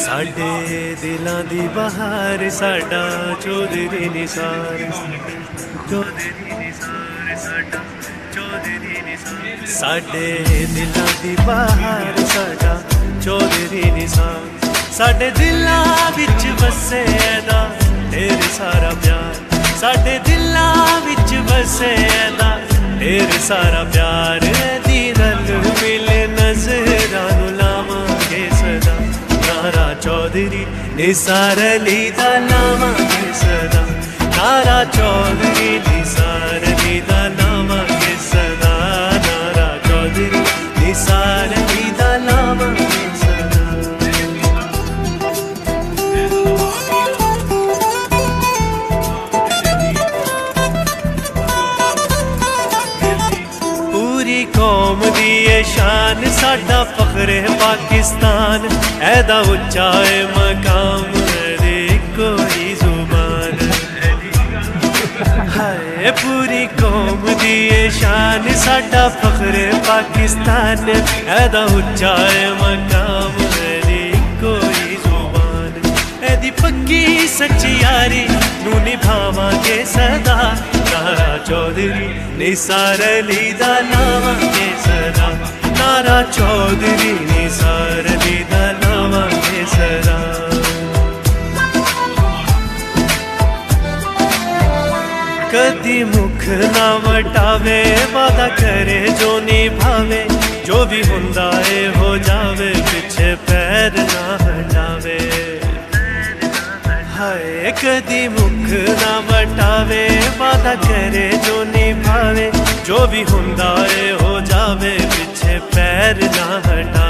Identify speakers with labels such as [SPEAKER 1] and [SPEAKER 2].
[SPEAKER 1] साडे दिलां दी बहार साडा चौधरी निसार, चौधरी निसार साडा चौधरी निसार। साडे दिलां दी बहार साडा चौधरी निसार, साडे दिलां विच वसे दा ढेर सारा प्यार, साडे दिलां विच वसे दा ढेर सारा प्यार। दी रल मिले नज़रां नूं लावांगे सदा, नारा चौधरी निसार अली दा लावांगे सदा, नारा चौधरी निसार अली दा लावांगे सदा, नारा चौधरी निसार अली दा लावांगे सदा। पूरी कौम दी ये शान साडा फखरे पाकिस्तान, ऐदा उच्चा है मकाम रे कोई जुबान। हाय पूरी कौम दी ये शान साडा फखरे पाकिस्तान, ऐदा उच्चा है मकाम रे कोई जुबान। ऐदी पक्की सच्ची यारी नू निभावांगे सदा, नारा चौधरी निसार अली दा लावांगे सदा, नारा चौधरी निसार अली दा लावांगे सदा। कदी मुख ना वटावे वादा करे जो निभावे, जो भी हुंदा है हो जावे पिछे पैर ना हटावे। हाय कदी मुख ना वटावे वादा करे जो निभावे, जो भी हुंदा है हो जावे पिछे पैर ना हटावे।